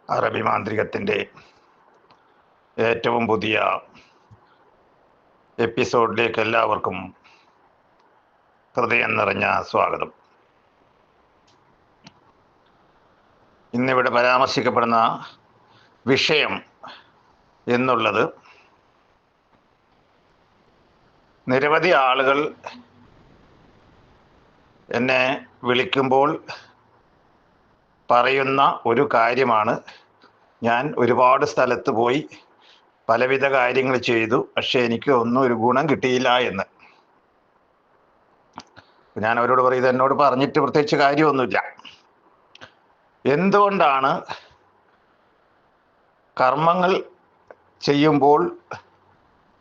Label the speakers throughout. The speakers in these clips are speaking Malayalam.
Speaker 1: അറബി മാന്ത്രികത്തിൻ്റെ ഏറ്റവും പുതിയ എപ്പിസോഡിലേക്ക് എല്ലാവർക്കും ഹൃദയം നിറഞ്ഞ സ്വാഗതം. ഇന്നിവിടെ പരാമർശിക്കപ്പെടുന്ന വിഷയം എന്നുള്ളത് നിരവധി ആളുകൾ എന്നെ വിളിക്കുമ്പോൾ പറയുന്ന ഒരു കാര്യമാണ്. ഞാൻ ഒരുപാട് സ്ഥലത്ത് പോയി പലവിധ കാര്യങ്ങൾ ചെയ്തു, പക്ഷെ എനിക്ക് ഒന്നും ഒരു ഗുണം കിട്ടിയില്ല എന്ന്. ഞാൻ അവരോട് പറയും, എന്നോട് പറഞ്ഞിട്ട് പ്രത്യേകിച്ച് കാര്യമൊന്നുമില്ല. എന്തുകൊണ്ടാണ് കർമ്മങ്ങൾ ചെയ്യുമ്പോൾ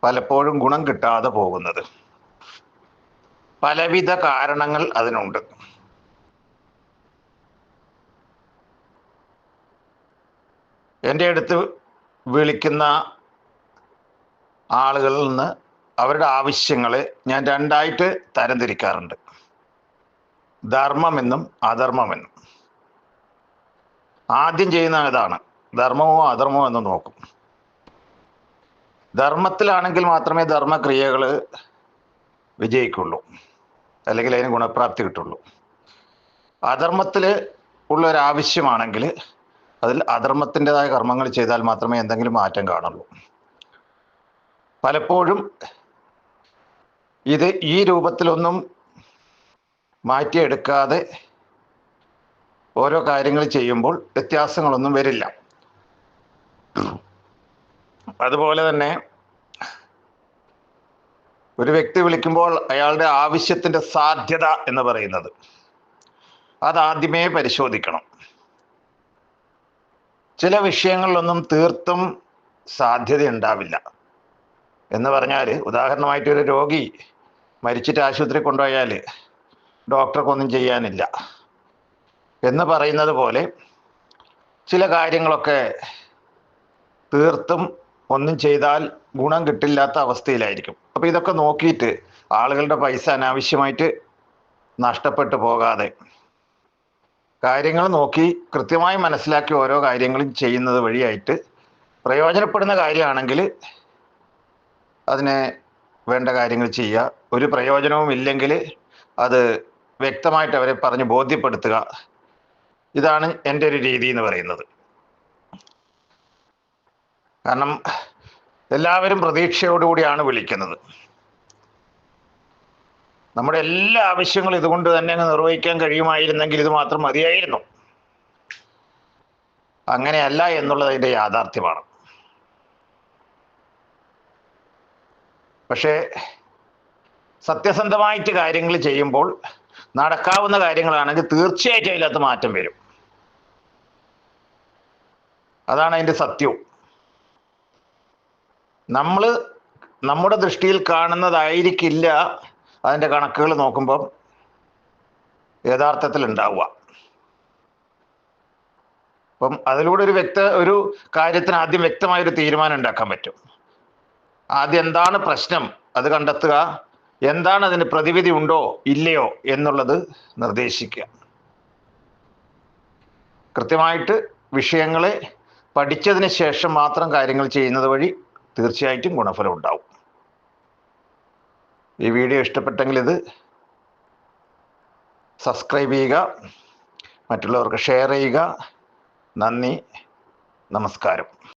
Speaker 1: പലപ്പോഴും ഗുണം കിട്ടാതെ പോകുന്നത്? പലവിധ കാരണങ്ങൾ അതിനുണ്ട്. എൻ്റെ അടുത്ത് വിളിക്കുന്ന ആളുകളിൽ നിന്ന് അവരുടെ ആവശ്യങ്ങളെ ഞാൻ രണ്ടായിട്ട് തരംതിരിക്കാറുണ്ട്: ധർമ്മമെന്നും അധർമ്മമെന്നും. ആദ്യം ചെയ്യുന്ന ഇതാണ്, ധർമ്മമോ അധർമ്മമോ എന്ന് നോക്കും. ധർമ്മത്തിലാണെങ്കിൽ മാത്രമേ ധർമ്മക്രിയകൾ വിജയിക്കുള്ളൂ, അല്ലെങ്കിൽ അതിന് ഗുണപ്രാപ്തി കിട്ടുള്ളൂ. അധർമ്മത്തിൽ ഉള്ളൊരാവശ്യമാണെങ്കിൽ അതിൽ അധർമ്മത്തിൻ്റെതായ കർമ്മങ്ങൾ ചെയ്താൽ മാത്രമേ എന്തെങ്കിലും മാറ്റം കാണുള്ളൂ. പലപ്പോഴും ഇത് ഈ രൂപത്തിലൊന്നും മാറ്റിയെടുക്കാതെ ഓരോ കാര്യങ്ങൾ ചെയ്യുമ്പോൾ വ്യത്യാസങ്ങളൊന്നും വരില്ല. അതുപോലെ തന്നെ ഒരു വ്യക്തി വിളിക്കുമ്പോൾ അയാളുടെ ആവശ്യത്തിൻ്റെ സാധ്യത എന്ന് പറയുന്നത് അതാദ്യമേ പരിശോധിക്കണം. ചില വിഷയങ്ങളിലൊന്നും തീർത്തും സാധ്യത ഉണ്ടാവില്ല. എന്ന് പറഞ്ഞാൽ, ഉദാഹരണമായിട്ട് ഒരു രോഗി മരിച്ചിട്ട് ആശുപത്രി കൊണ്ടുപോയാൽ ഡോക്ടർക്കൊന്നും ചെയ്യാനില്ല എന്ന് പറയുന്നത് പോലെ ചില കാര്യങ്ങളൊക്കെ തീർത്തും ഒന്നും ചെയ്താൽ ഗുണം കിട്ടില്ലാത്ത അവസ്ഥയിലായിരിക്കും. അപ്പോൾ ഇതൊക്കെ നോക്കിയിട്ട് ആളുകളുടെ പൈസ അനാവശ്യമായിട്ട് നഷ്ടപ്പെട്ടു പോകാതെ കാര്യങ്ങൾ നോക്കി കൃത്യമായി മനസ്സിലാക്കി ഓരോ കാര്യങ്ങളും ചെയ്യുന്നത് വഴിയായിട്ട് പ്രയോജനപ്പെടുന്ന കാര്യമാണെങ്കിൽ അതിനെ വേണ്ട കാര്യങ്ങൾ ചെയ്യുക. ഒരു പ്രയോജനവും ഇല്ലെങ്കിൽ അത് വ്യക്തമായിട്ട് അവരെ പറഞ്ഞ് ബോധ്യപ്പെടുത്തുക. ഇതാണ് എൻ്റെ ഒരു രീതി എന്ന് പറയുന്നത്. കാരണം എല്ലാവരും പ്രതീക്ഷയോടുകൂടിയാണ് വിളിക്കുന്നത്. നമ്മുടെ എല്ലാ ആവശ്യങ്ങളും ഇതുകൊണ്ട് തന്നെ നിർവഹിക്കാൻ കഴിയുമായിരുന്നെങ്കിൽ ഇത് മാത്രം മതിയായിരുന്നു. അങ്ങനെയല്ല എന്നുള്ളത് അതിൻ്റെ യാഥാർത്ഥ്യമാണ്. പക്ഷേ സത്യസന്ധമായിട്ട് കാര്യങ്ങൾ ചെയ്യുമ്പോൾ നടക്കാവുന്ന കാര്യങ്ങളാണെങ്കിൽ തീർച്ചയായിട്ടും അതിനകത്ത് മാറ്റം വരും. അതാണ് അതിൻ്റെ സത്യവും. നമ്മൾ നമ്മുടെ ദൃഷ്ടിയിൽ കാണുന്നതായിരിക്കില്ല അതിൻ്റെ കണക്കുകൾ നോക്കുമ്പം യഥാർത്ഥത്തിൽ ഉണ്ടാവുക. അപ്പം അതിലൂടെ ഒരു കാര്യത്തിന് ആദ്യം വ്യക്തമായൊരു തീരുമാനം ഉണ്ടാക്കാൻ പറ്റും. ആദ്യം എന്താണ് പ്രശ്നം അത് കണ്ടെത്തുക, എന്താണ് അതിന് പ്രതിവിധി ഉണ്ടോ ഇല്ലയോ എന്നുള്ളത് നിർദ്ദേശിക്കുക. കൃത്യമായിട്ട് വിഷയങ്ങളെ പഠിച്ചതിന് ശേഷം മാത്രം കാര്യങ്ങൾ ചെയ്യുന്നത് വഴി തീർച്ചയായിട്ടും ഗുണഫലം ഉണ്ടാവും. ഈ വീഡിയോ ഇഷ്ടപ്പെട്ടെങ്കിൽ ഇത് സബ്സ്ക്രൈബ് ചെയ്യുക, മറ്റുള്ളവർക്ക് ഷെയർ ചെയ്യുക. നന്ദി, നമസ്കാരം.